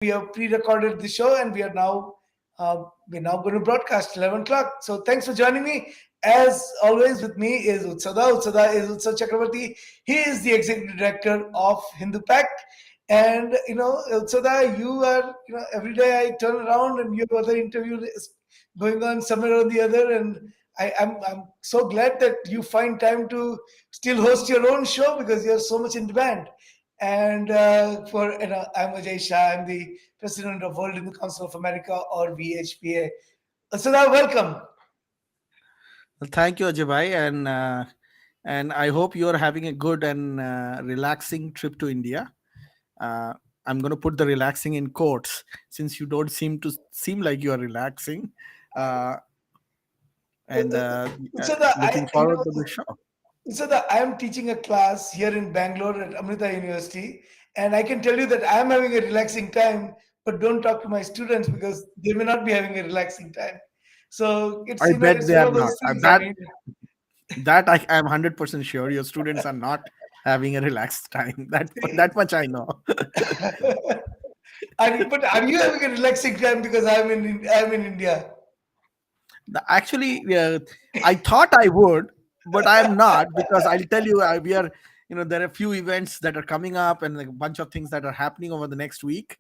we have pre-recorded the show, and we're now going to broadcast 11 o'clock. So thanks for joining me. As always, with me is Utsada. Utsada is Utsav Chakravarti. He is the executive director of Hindu Pact. And Utsada, you are every day I turn around and you have other interviews going on somewhere or the other, and I'm so glad that you find time to still host your own show because you're so much in demand. And I'm Ajay Shah. I'm the president of World Hindu Council of America, or VHPA. So now, welcome. Well, thank you, Ajay bhai, and I hope you are having a good and relaxing trip to India. Uh, I'm going to put the relaxing in quotes since you don't seem like you are relaxing, uh, and So that looking forward to the show. I am teaching a class here in Bangalore at Amrita University, and I can tell you that I am having a relaxing time. But don't talk to my students because they may not be having a relaxing time. So I bet it's they one are of not. those things. I That mean, I am 100% sure your students are not having a relaxed time. That much I know. but are you having a relaxing time? Because I'm in India. Actually, I thought I would, but I am not because I'll tell you, we are, there are a few events that are coming up and a bunch of things that are happening over the next week.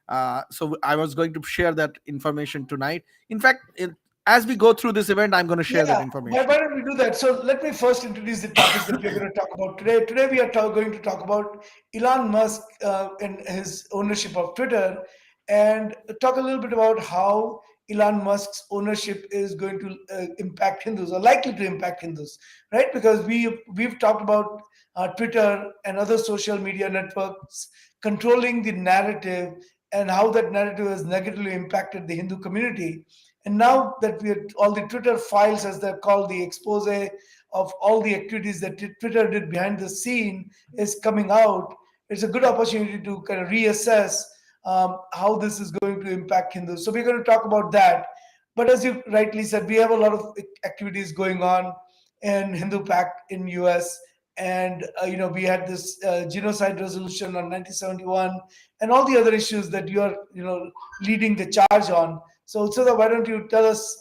So I was going to share that information tonight. In fact, as we go through this event, I'm going to share that Yeah, information. why don't we do that? So let me first introduce the topics that we're going to talk about today. Today we are going to talk about Elon Musk and his ownership of Twitter, and talk a little bit about how Elon Musk's ownership is going to impact Hindus, or likely to impact Hindus, right? Because we've talked about Twitter and other social media networks controlling the narrative, and how that narrative has negatively impacted the Hindu community. And now that we are all the Twitter files, as they're called, the expose of all the activities that Twitter did behind the scene is coming out, it's a good opportunity to kind of reassess how this is going to impact Hindus. So we're going to talk about that. But as you rightly said, we have a lot of activities going on in Hindu Pact in US. And we had this genocide resolution on 1971, and all the other issues that you are leading the charge on. So, Utsada, why don't you tell us,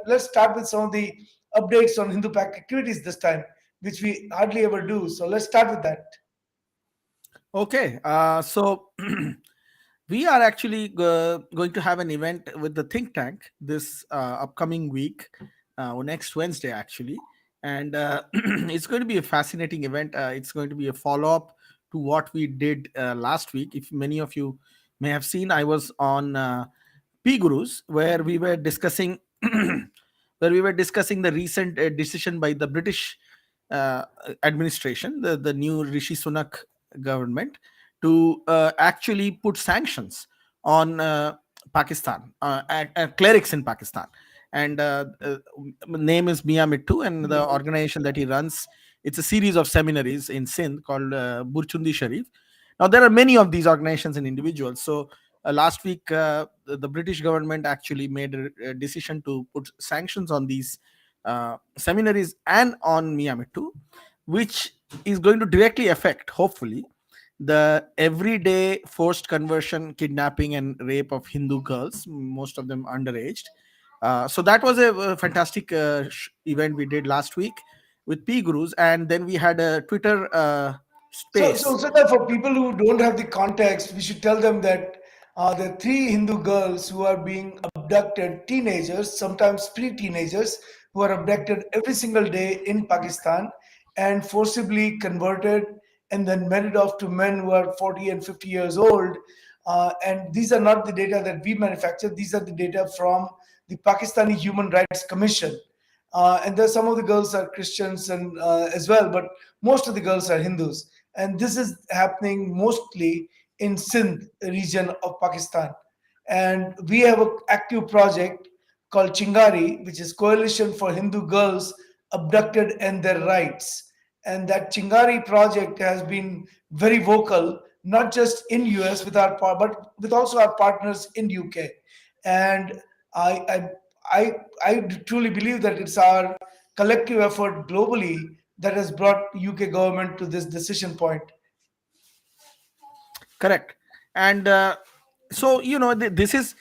let's start with some of the updates on Hindu Pact activities this time, which we hardly ever do. So, let's start with that. Okay, so we are actually going to have an event with the think tank this upcoming week, next Wednesday actually, and it's going to be a fascinating event. It's going to be a follow up to what we did last week. If many of you may have seen, I was on P Gurus where we were discussing the recent decision by the British uh, administration, the new Rishi Sunak government, to actually put sanctions on Pakistan, clerics in Pakistan. And name is Mia Mittu, and the organization that he runs, it's a series of seminaries in Sindh called Burchundi Sharif. Now, there are many of these organizations and individuals. So, last week, the British government actually made a decision to put sanctions on these seminaries and on Mia Mittu, which is going to directly affect, hopefully, the everyday forced conversion, kidnapping, and rape of Hindu girls, most of them underaged. So that was a fantastic event we did last week with P Gurus, and then we had a Twitter So, space. Utsada, for people who don't have the context, we should tell them that there are three Hindu girls who are being abducted, teenagers, sometimes pre-teenagers, who are abducted every single day in Pakistan and forcibly converted and then married off to men who are 40 and 50 years old. And these are not the data that we manufacture. These are the data from the Pakistani Human Rights Commission. And there's some of the girls are Christians and as well, but most of the girls are Hindus. And this is happening mostly in Sindh region of Pakistan. And we have an active project called Chingari, which is Coalition for Hindu Girls Abducted and Their Rights. And that Chingari project has been very vocal, not just in US with but with also our partners in UK. And I, I I truly believe that it's our collective effort globally that has brought UK government to this decision point. Correct. And So this is,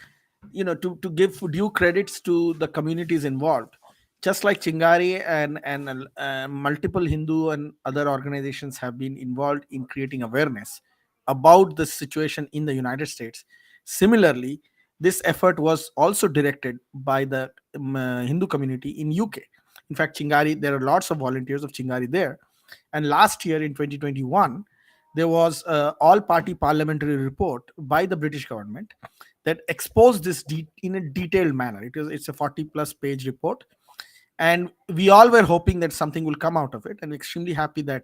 to give due credits to the communities involved, just like Chingari and multiple Hindu and other organizations have been involved in creating awareness about the situation in the United States. Similarly, this effort was also directed by the Hindu community in UK. In fact, Chingari, there are lots of volunteers of Chingari there. And last year in 2021, there was a all party parliamentary report by the British government that exposed this in a detailed manner. It's a 40 plus page report, and we all were hoping that something will come out of it, and extremely happy that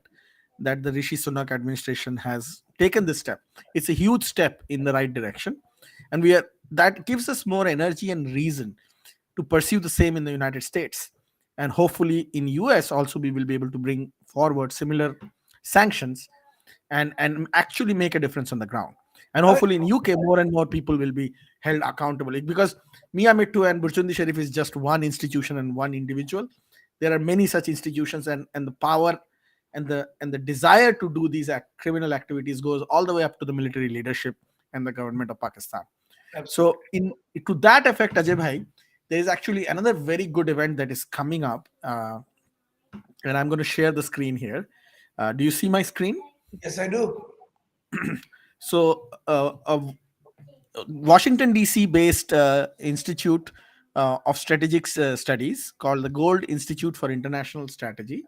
the Rishi Sunak administration has taken this step. It's a huge step in the right direction, and we are that gives us more energy and reason to pursue the same in the United States. And hopefully in US also we will be able to bring forward similar sanctions and actually make a difference on the ground. And I, hopefully in UK more and more people will be held accountable, because Mia Mittu and Burchundi Sharif is just one institution and one individual. There are many such institutions, and the power and the desire to do these criminal activities goes all the way up to the military leadership and the government of Pakistan. absolutely. So in to that effect, Ajay bhai, there is actually another very good event that is coming up, and I'm going to share the screen here. Do you see my screen? Yes, I do. So, a Washington D.C. based institute of strategic studies called the Gold Institute for International Strategy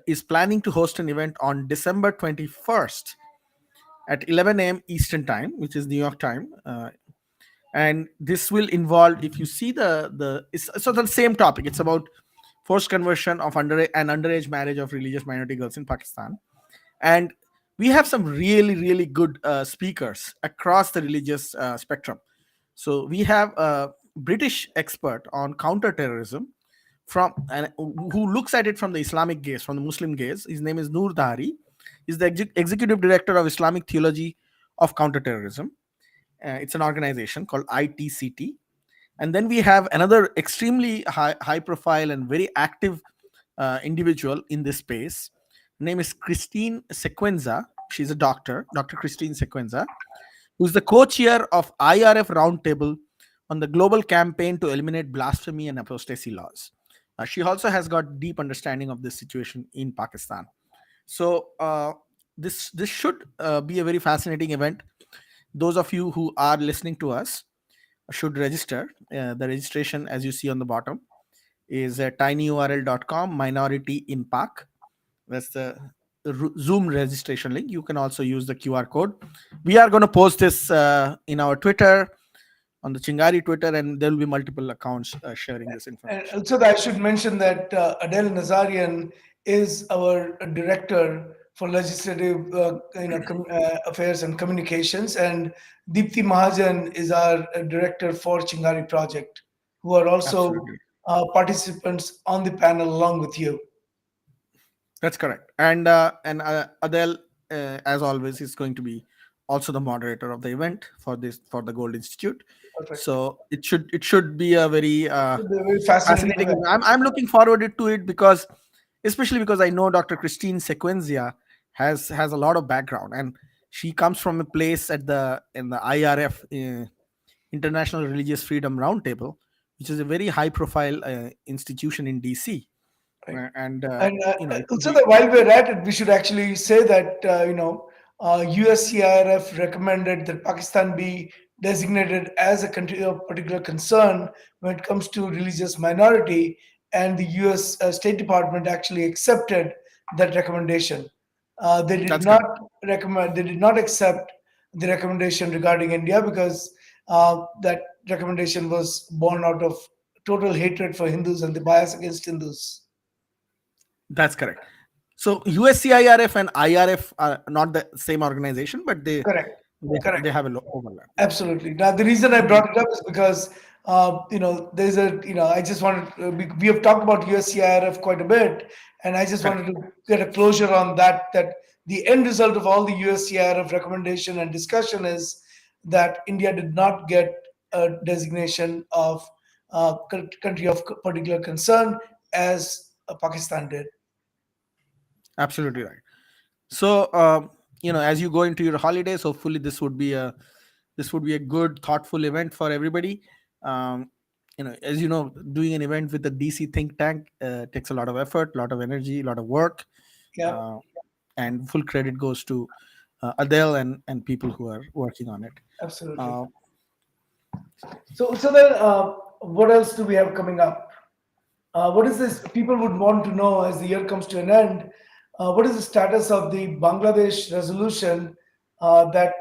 is planning to host an event on December 21st at 11 a.m. Eastern Time, which is New York time. And this will involve, if you see so the same topic. It's about forced conversion of underage marriage of religious minority girls in Pakistan. And we have some really really good speakers across the religious spectrum. So we have a British expert on counterterrorism who looks at it from the Islamic gaze, from the Muslim gaze. His name is Noor Dahari. He's the executive director of Islamic Theology of Counterterrorism. It's an organization called ITCT. And then we have another extremely high profile and very active individual in this space. Her name is Christine Sequenza. She's a doctor, Dr. Christine Sequenza, who's the co-chair of IRF Roundtable on the global campaign to eliminate blasphemy and apostasy laws. She also has got deep understanding of this situation in Pakistan. So this should be a very fascinating event. Those of you who are listening to us should register. The registration, as you see on the bottom, is tinyurl.com minority in Pak. That's the Zoom registration link. You can also use the QR code. We are going to post this in our Twitter, on the Chingari Twitter, and there will be multiple accounts sharing this And information. also, I should mention that Adele Nazarian is our director for legislative, affairs and communications, and Deepthi Mahajan is our director for Chingari project, who are also Absolutely. participants on the panel along with you. That's correct. And Adele, as always, is going to be also the moderator of the event for the Gold Institute. Perfect. So it should be a very Should be a very fascinating fascinating event. event. I'm looking forward to it, because especially because I know Dr. Christine Sequenzia has a lot of background, and she comes from a place in the IRF, International Religious Freedom Roundtable, which is a very high profile institution in DC. Right. And And it would also, be that while we're at it, we should actually say that USCIRF recommended that Pakistan be designated as a country of particular concern when it comes to religious minority, and the U.S. State Department actually accepted that recommendation. They did That's not correct. recommend. They did not accept the recommendation regarding India, because that recommendation was born out of total hatred for Hindus and the bias against Hindus. That's correct. So USCIRF and IRF are not the same organization, but they Correct. they, Correct. they have a overlap. Yeah. Absolutely. Now, the reason I brought it up is because, there's I just wanted, we have talked about USCIRF quite a bit, and I just wanted Correct. to get a closure on that the end result of all the USCIRF recommendation and discussion is that India did not get a designation of country of particular concern as Pakistan did. Absolutely right. So as you go into your holidays, hopefully this this would be a good, thoughtful event for everybody. Um, as you know, doing an event with the DC think tank takes a lot of effort, a lot of energy, a lot of work, Yeah, uh, and full credit goes to Adele and people who are working on it. absolutely. Uh, So then, what else do we have coming up? What is this? People would want to know as the year comes to an end. What is the status of the Bangladesh resolution that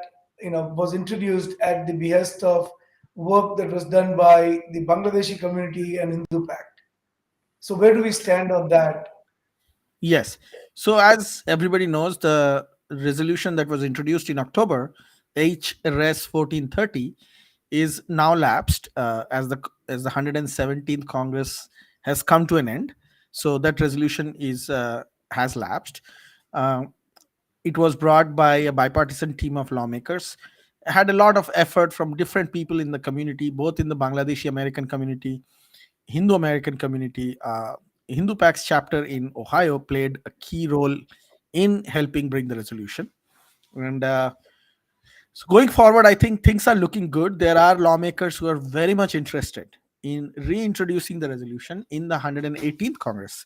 was introduced at the behest of work that was done by the Bangladeshi community and Hindu Pact? So where do we stand on that? Yes. So, as everybody knows, the resolution that was introduced in October, HRS 1430, is now lapsed as the 117th Congress has come to an end. So that resolution is has lapsed. Uh, it was brought by a bipartisan team of lawmakers. Had a lot of effort from different people in the community, both in the Bangladeshi American community, Hindu American community. Hindu Pact's chapter in Ohio played a key role in helping bring the resolution. And so going forward, I think things are looking good. There are lawmakers who are very much interested in reintroducing the resolution in the 118th Congress.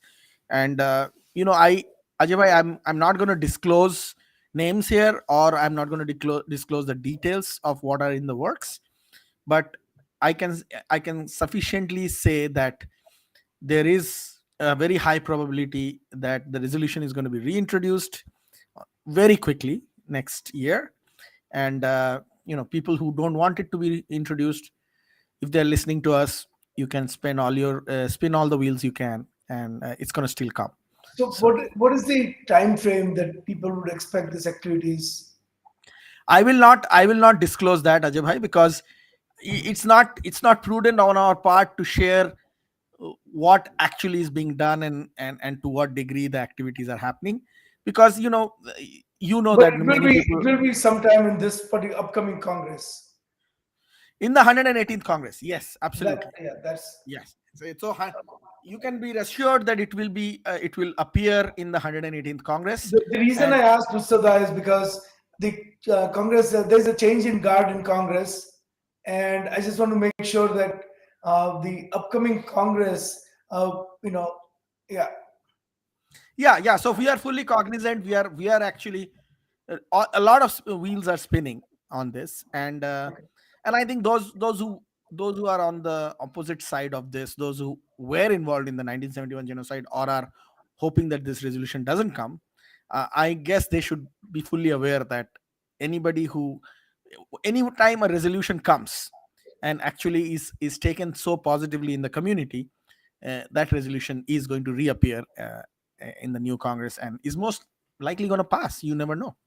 And I Ajay bhai, I'm not going to disclose names here, or I'm not going to disclose the details of what are in the works. But I can I can sufficiently say that there is a very high probability that the resolution is going to be reintroduced very quickly next year. And people who don't want it to be introduced, if they're listening to us, you can spin all the wheels you can, and it's going to still come. So So what is the time frame that people would expect these activities? I will not disclose that, Ajay bhai, because it's not prudent on our part to share what actually is being done, and to what degree the activities are happening, because But that many it people will be sometime in this particular upcoming Congress. in the 118th Congress. Yes, That absolutely. yeah, that's Yes. You can be assured that it will appear in the 118th Congress. the reason And I asked Mustada is because the Congress, there's a change in guard in Congress, and I just want to make sure that the upcoming Congress, you know, yeah, yeah, so we are fully cognizant. We are actually a lot of wheels are spinning on this. And I think those who are on the opposite side of this, those who were involved in the 1971 genocide or are hoping that this resolution doesn't come, I guess they should be fully aware that anybody who any time a resolution comes and actually is taken so positively in the community, that resolution is going to reappear in the new Congress and is most likely going to pass. You never know.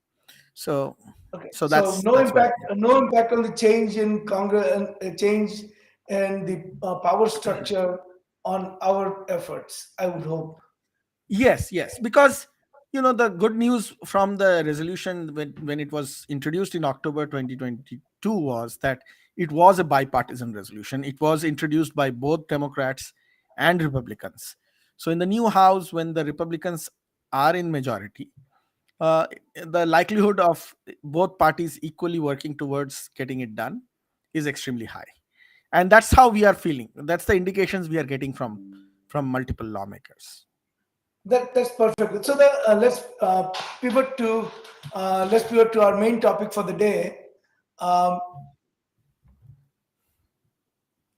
So okay. so So that's where we are. no impact on the change in Congress and change in the power structure on our efforts. I would hope. Yes, because the good news from the resolution when it was introduced in October 2022 was that it was a bipartisan resolution. It was introduced by both Democrats and Republicans. So in the new House, when the Republicans are in majority, uh, the likelihood of both parties equally working towards getting it done is extremely high. And that's how we are feeling. That's the indications we are getting from multiple lawmakers. That's perfect. So then pivot to let's pivot to our main topic for the day, um,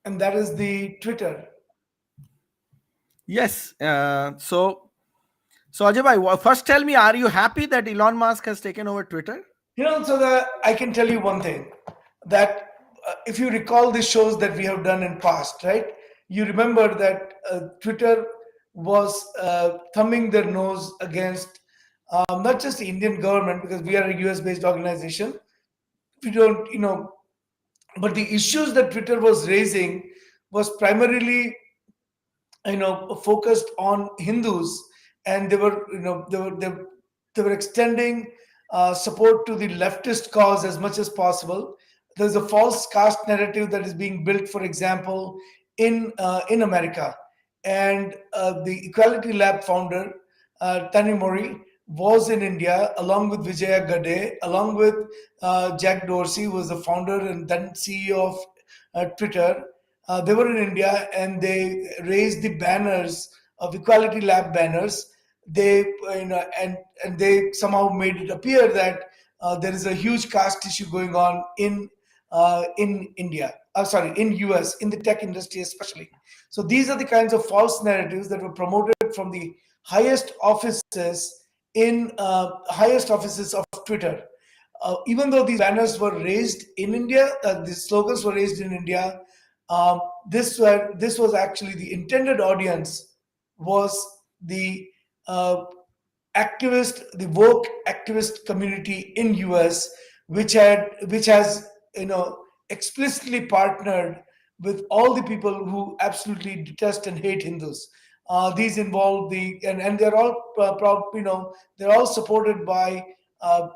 and that is the Twitter. Yes. So Ajay bhai, first tell me, are you happy that Elon Musk has taken over Twitter? So that I can tell you one thing that if you recall the shows that we have done in past, right? You remember that Twitter was thumbing their nose against not just the Indian government because we are a US based organization. We don't, but the issues that Twitter was raising was primarily focused on Hindus, and they were they were extending support to the leftist cause as much as possible. There's a false caste narrative that is being built, for example, in America, and the Equality Lab founder Tani Mori was in India along with Vijaya Gade, along with Jack Dorsey, who was the founder and then CEO of Twitter. They were in India and they raised the banners of Equality Lab banners. They, and they somehow made it appear that there is a huge caste issue going on in India. Sorry, in US, in the tech industry especially. So these are the kinds of false narratives that were promoted from the highest offices highest offices of Twitter. Even though these banners were raised in India, these slogans were raised in India. This was actually the intended audience was the uh, the woke activist community in US, which has explicitly partnered with all the people who absolutely detest and hate Hindus. These involve and they're all they're all supported by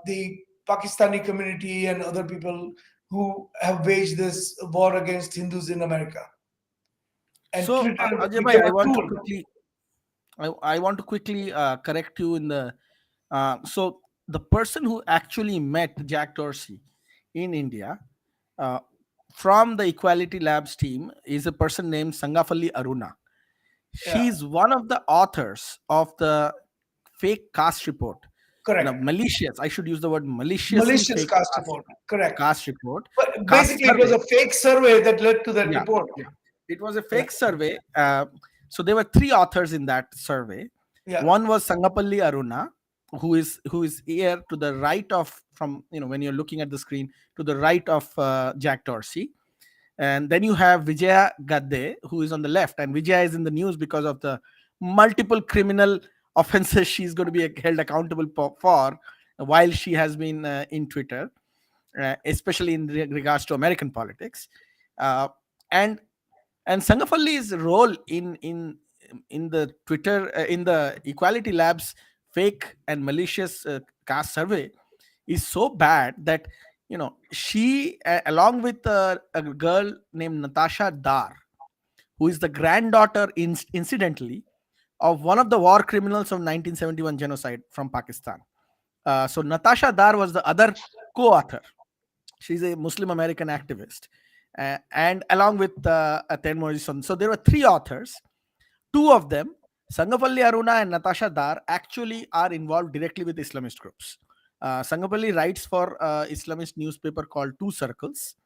the Pakistani community and other people who have waged this war against Hindus in America. And So, Twitter Ajay bhai, became a tool. I want to quickly correct you in the so the person who actually met Jack Dorsey in India uh, from the Equality Labs team is a person named Sangafalli Aruna. Yeah, She's one of the authors of the fake caste report, correct. malicious. I should use the word maliciously Malicious fake caste report. Correct. caste report, But caste basically, it was survey. a fake survey that led to that Yeah, report. yeah. It was a Yeah, fake survey. So there were three authors in that survey. yeah, One was Sangapalli Aruna, who is here to the right of, from when you're looking at the screen, to the right of Jack Dorsey. And then you have Vijaya Gadde, who is on the left, and Vijaya is in the news because of the multiple criminal offenses she's going to be held accountable for while she has been in Twitter, especially in regards to American politics. Uh, and Sangafalli's role in the Twitter in the Equality Labs fake and malicious caste survey is so bad that she along with a girl named Natasha Dar, who is the granddaughter incidentally of one of the war criminals of 1971 genocide from Pakistan. So Natasha Dar was the other co-author. She's a Muslim American activist, and along with Aten Morrison. So there were three authors. Two of them, Sangapalli Aruna and Natasha Dar, actually are involved directly with Islamist groups. Sangapalli writes for Islamist newspaper called Two Circles,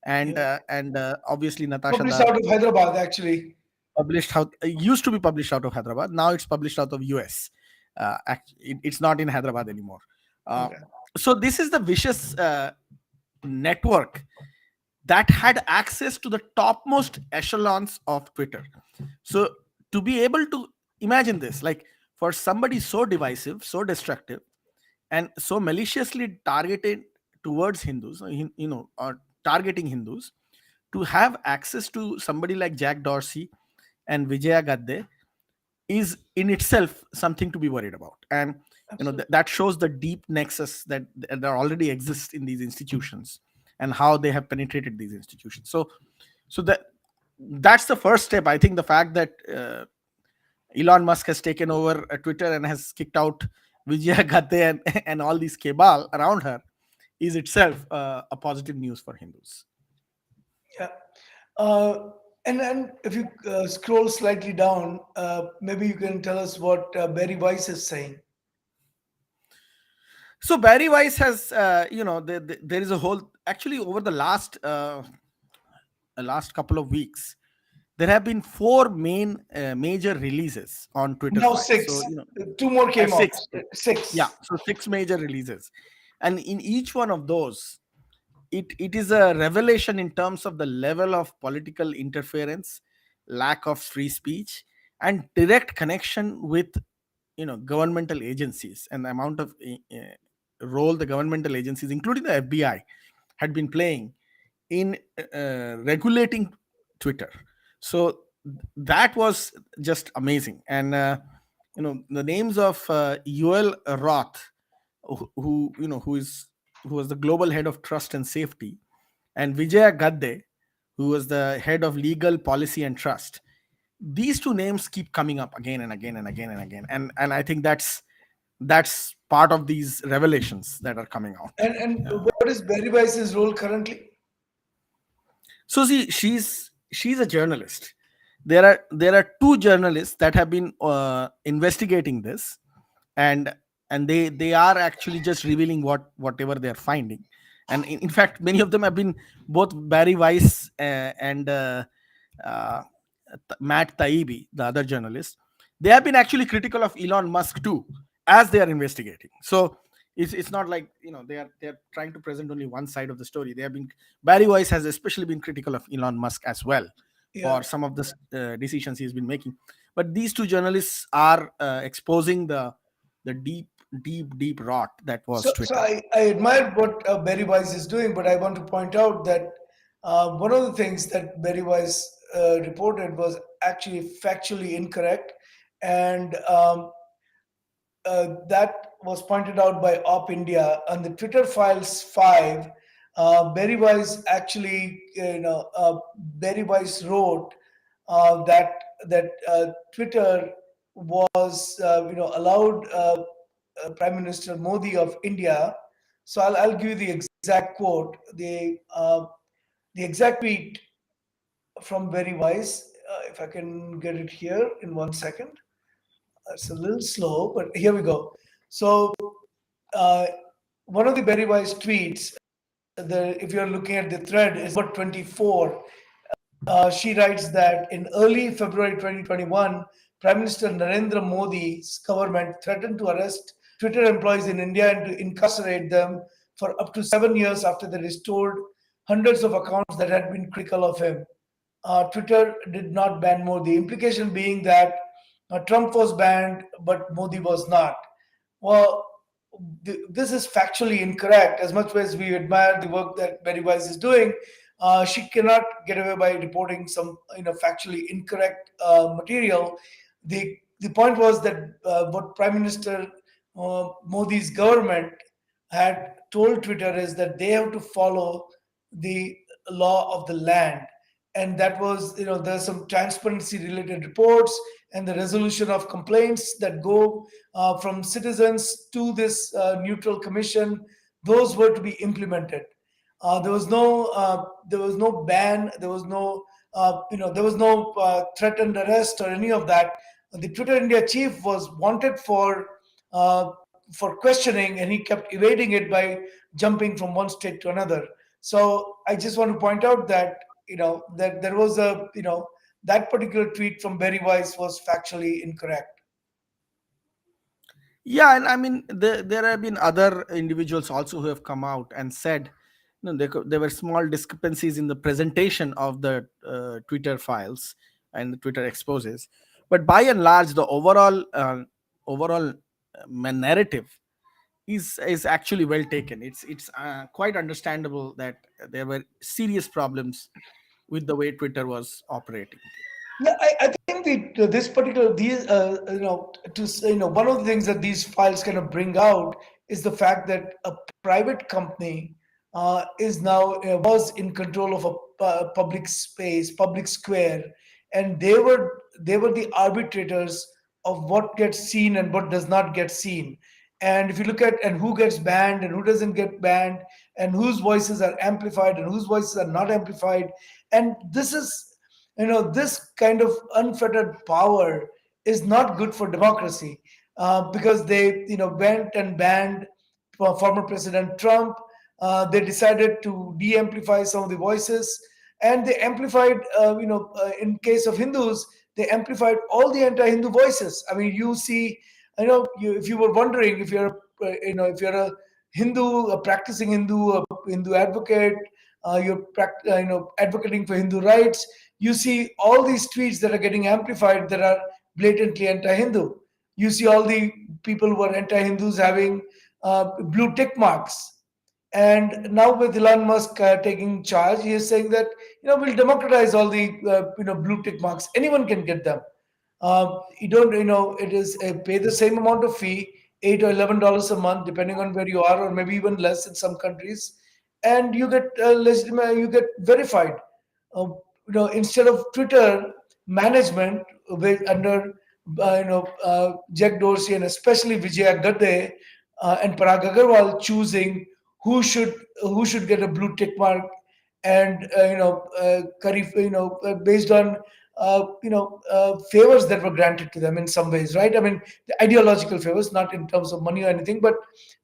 and yeah. obviously Natasha Published Dar out of Hyderabad, actually. published out used to be published out of Hyderabad. Now it's published out of US. It's not in Hyderabad anymore. Uh, Okay. so this is the vicious network that had access to the topmost echelons of Twitter. So to be able to imagine this, like for somebody so divisive, so destructive, and so maliciously targeted towards Hindus, or targeting Hindus, to have access to somebody like Jack Dorsey and Vijaya Gadde is in itself something to be worried about. And Absolutely. that shows the deep nexus that already exists in these institutions and how they have penetrated these institutions. So that's the first step. I think the fact that Elon Musk has taken over Twitter and has kicked out Vijaya Gadde and all these cabal around her is itself a positive news for Hindus. Yeah. Uh, and if you scroll slightly down, maybe you can tell us what Barry Weiss is saying. So Barry Weiss has, there is a whole, actually over the last couple of weeks, there have been four major releases on Twitter Now side. So six. Two more came out. six, yeah, Six. so six major releases, and in each one of those, it is a revelation in terms of the level of political interference, lack of free speech, and direct connection with governmental agencies, and the amount of role the governmental agencies, including the FBI, had been playing in regulating Twitter. So that was just amazing. And the names of Yoel Roth, who was the global head of trust and safety, and Vijaya Gadde, who was the head of legal policy and trust. These two names keep coming up again and again and again and again, and I think That's part of these revelations that are coming out. And what is Barry Weiss's role currently? So see, she's a journalist. There are two journalists that have been investigating this, and they are actually just revealing whatever they are finding. And in fact, many of them have been, both Barry Weiss and uh, Matt Taibbi, the other journalist, they have been actually critical of Elon Musk too, as they are investigating. So it's not like, they are trying to present only one side of the story. They have been, Barry Weiss has especially been critical of Elon Musk as well Yeah. for some of the decisions he's been making. But these two journalists are exposing the deep rot that was So Twitter. I admire what Barry Weiss is doing, but I want to point out that one of the things that Barry Weiss reported was actually factually incorrect, and that was pointed out by Op India on the Twitter Files 5. Barry Weiss actually, Barry Weiss wrote that Twitter was, allowed Prime Minister Modi of India. So I'll give you the exact quote. The exact tweet from Barry Weiss, if I can get it here in 1 second. It's a little slow, but here we go. So uh, one of the Barry Weiss tweets, if you're looking at the thread, is number 24. She writes that in early February 2021, Prime Minister Narendra Modi's government threatened to arrest Twitter employees in India and to incarcerate them for up to 7 years after they restored hundreds of accounts that had been critical of him. Twitter did not ban Modi. Implication being that Trump was banned, but Modi was not. Well, this is factually incorrect. As much as we admire the work that Barry Weiss is doing, she cannot get away by reporting some, factually incorrect material. The point was that what Prime Minister Modi's government had told Twitter is that they have to follow the law of the land, and that was, there's some transparency related reports and the resolution of complaints that go from citizens to this neutral commission. Those were to be implemented. There was no ban. There was no there was no threatened arrest or any of that. The Twitter India chief was wanted uh, for questioning, and he kept evading it by jumping from one state to another. So I just want to point out that, that there was a, that particular tweet from Barry Weiss was factually incorrect. Yeah, and I mean, there have been other individuals also who have come out and said, there were small discrepancies in the presentation of the Twitter files and the Twitter exposes, but by and large, the overall narrative is actually well taken. It's quite understandable that there were serious problems with the way Twitter was operating. Yeah, I think this particular these to say, one of the things that these files kind of bring out is the fact that a private company is now was in control of a public space, public square, and they were the arbitrators of what gets seen and what does not get seen. And if you look at and who gets banned and who doesn't get banned, and whose voices are amplified and whose voices are not amplified, and this is, this kind of unfettered power is not good for democracy, because they, went and banned former President Trump. They decided to de-amplify some of the voices, and they amplified, in case of Hindus, they amplified all the anti-Hindu voices. I mean, you see, if you were wondering, if you're if you're a Hindu, a practicing Hindu, a Hindu advocate, advocating for Hindu rights, you see all these tweets that are getting amplified that are blatantly anti-Hindu. You see all the people who are anti-Hindus having blue tick marks. And now with Elon Musk taking charge, he is saying that, we'll democratize all the blue tick marks. Anyone can get them. You don't, it is pay the same amount of fee, $8 or $11 a month, depending on where you are, or maybe even less in some countries, and you get legitimate, you get verified. Instead of Twitter management with under Jack Dorsey and especially Vijaya Gadde and Parag Agarwal choosing who should who should get a blue tick mark, and based on favors that were granted to them in some ways, right? I mean, the ideological favors, not in terms of money or anything, but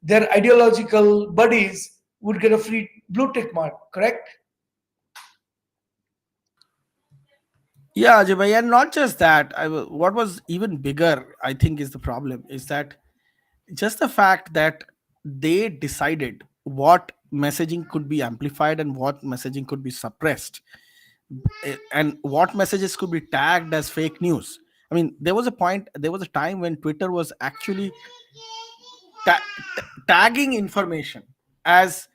their ideological buddies would get a free blue tick mark, correct? Yeah, Ajay, and not just that. What was even bigger, I think, is the problem is that just the fact that they decided what messaging could be amplified and what messaging could be suppressed, and what messages could be tagged as fake news. I mean, there was a time when Twitter was actually tagging information as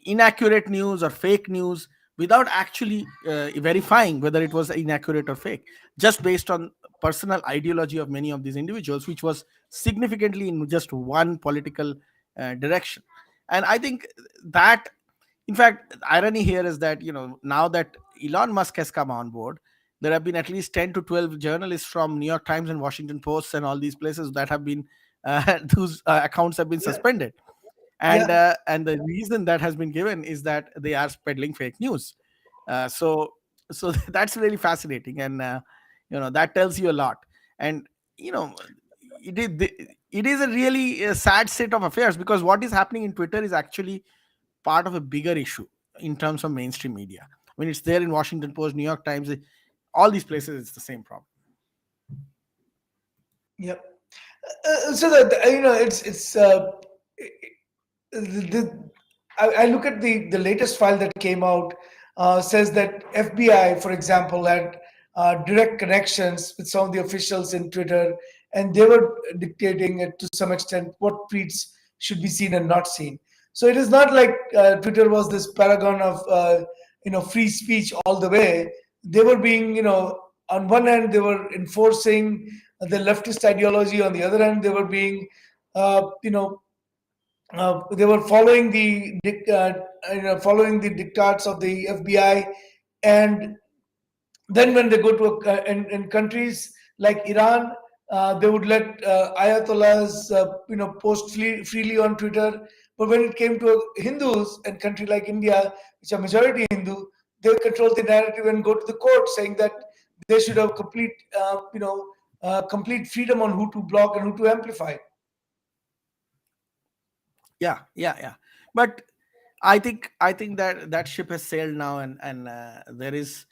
inaccurate news or fake news without actually verifying whether it was inaccurate or fake, just based on personal ideology of many of these individuals, which was significantly in just one political direction. And I think that, in fact, the irony here is that, now that Elon Musk has come on board, there have been at least 10 to 12 journalists from New York Times and Washington Post and all these places that have been whose accounts have been Yeah, suspended. yeah, And the reason that has been given is that they are peddling fake news. So that's really fascinating, and that tells you a lot. And you know it is it is a really sad state of affairs, because what is happening in Twitter is actually part of a bigger issue in terms of mainstream media. When it's there in Washington Post, New York Times, all these places, it's the same problem. yeah. So that the, I look at the latest file that came out, says that FBI, for example, had direct connections with some of the officials in Twitter, and they were dictating it to some extent what tweets should be seen and not seen. So it is not like Twitter was this paragon of free speech all the way. They were being, on one hand they were enforcing the leftist ideology, on the other hand they were being they were following following the diktats of the FBI, and then when they go to in countries like Iran, they would let ayatollahs post freely on Twitter. But when it came to Hindus and country like India, which are majority Hindu, they control the narrative and go to the court saying that they should have complete freedom on who to block and who to amplify. Yeah, yeah, yeah. But I think that that ship has sailed now, and there is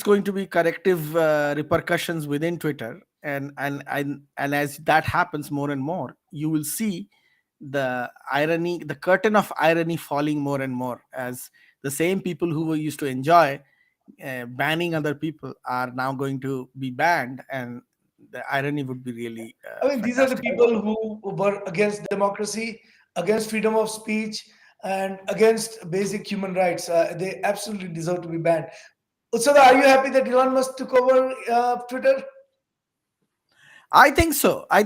going to be corrective repercussions within Twitter, and as that happens more and more, you will see the curtain of irony falling more and more, as the same people who were used to enjoy banning other people are now going to be banned, and the irony would be really I mean, these are the fantastic. people who were against democracy, against freedom of speech, and against basic human rights. They absolutely deserve to be banned. Usada, are you happy that Elon Musk took over Twitter? I think so. I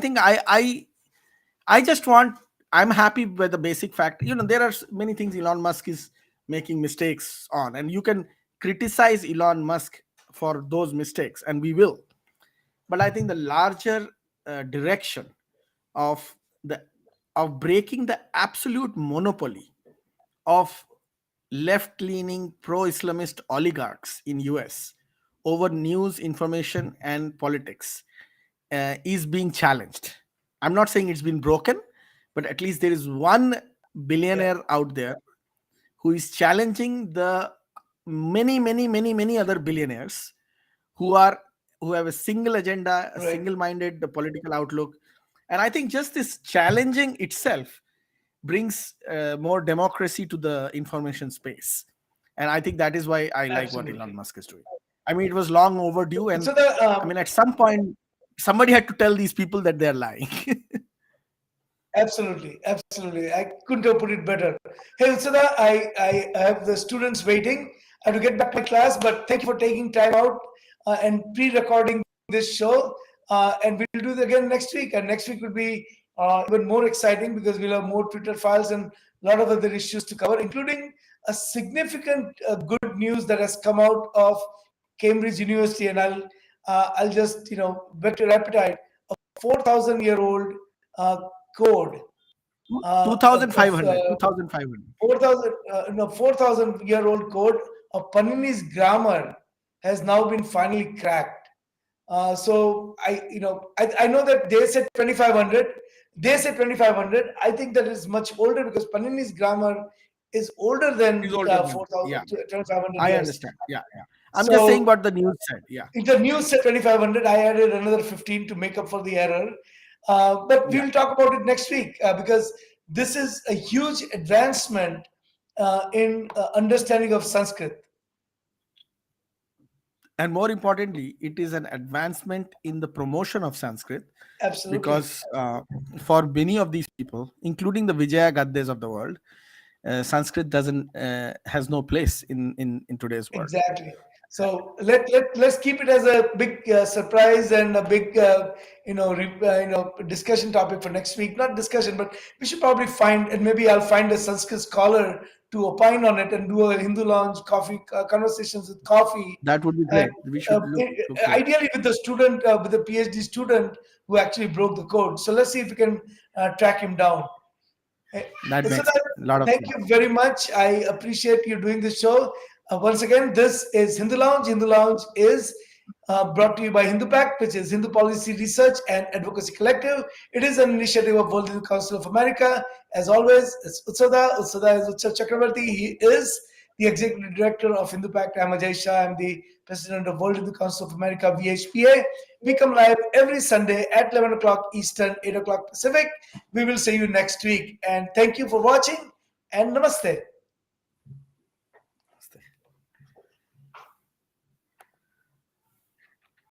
just want. I'm happy with the basic fact. There are many things Elon Musk is making mistakes on, and you can criticize Elon Musk for those mistakes, and we will. But I think the larger direction of the of breaking the absolute monopoly of left-leaning pro-Islamist oligarchs in US over news, information, and politics is being challenged. I'm not saying it's been broken, but at least there is one Yeah, billionaire out there who is challenging the many, many, many, many other billionaires who are who have a single agenda, a right. single-minded political outlook. And I think just this challenging itself brings more democracy to the information space. And I think that is why I like what Elon Absolutely. Musk is doing. I mean, it was long overdue, and So the I mean, at some point, somebody had to tell these people that they're lying. Absolutely, absolutely. I couldn't have put it better. Hey, Usada, I have the students waiting. I have to get back to my class, but thank you for taking time out and pre-recording this show. And we'll do it again next week. And next week will be even more exciting because we'll have more Twitter files and a lot of other issues to cover, including a significant good news that has come out of Cambridge University. And I'll just whet your appetite. A 4,000-year-old code of 2500, 2500. 4,000 no 4,000-year-old code of Panini's grammar has now been finally cracked. So I know that they said 2,500. They said 2,500. I think that is much older because Panini's grammar is older Is than older than, 4,000 yeah. 2,500 I years. understand. Yeah, yeah. I'm just saying So what the news said. Yeah, if the news said 2,500, I added another 15 to make up for the error. But yeah. we'll talk about it next week because this is a huge advancement in understanding of Sanskrit. And more importantly, it is an advancement in the promotion of Sanskrit, Absolutely. because for many of these people, including the Vijaya Gaddes of the world, Sanskrit doesn't has no place in today's world. Exactly. So let's keep it as a big surprise and a big discussion topic for next week. Not discussion, but we should probably find, and maybe I'll find a Sanskrit scholar to opine on it and do a Hindu lounge coffee conversations with coffee, That would be and great. We should look for it. ideally with the student, with the PhD student who actually broke the code. So let's see if we can track him down. Eh, That So makes a lot of thank sense. you very much. I appreciate you doing this show. Once again, this is Hindu Lounge. Hindu Lounge is brought to you by Hindu Pact, which is Hindu Policy Research and Advocacy Collective. It is an initiative of World Hindu Council of America. As always, it's Utsada. Utsada is Utsav Chakravarti. He is the Executive Director of Hindu Pact. I'm Ajay Shah. I'm the President of World Hindu Council of America, VHPA. We come live every Sunday at 11 o'clock Eastern, 8 o'clock Pacific. We will see you next week. And thank you for watching and namaste.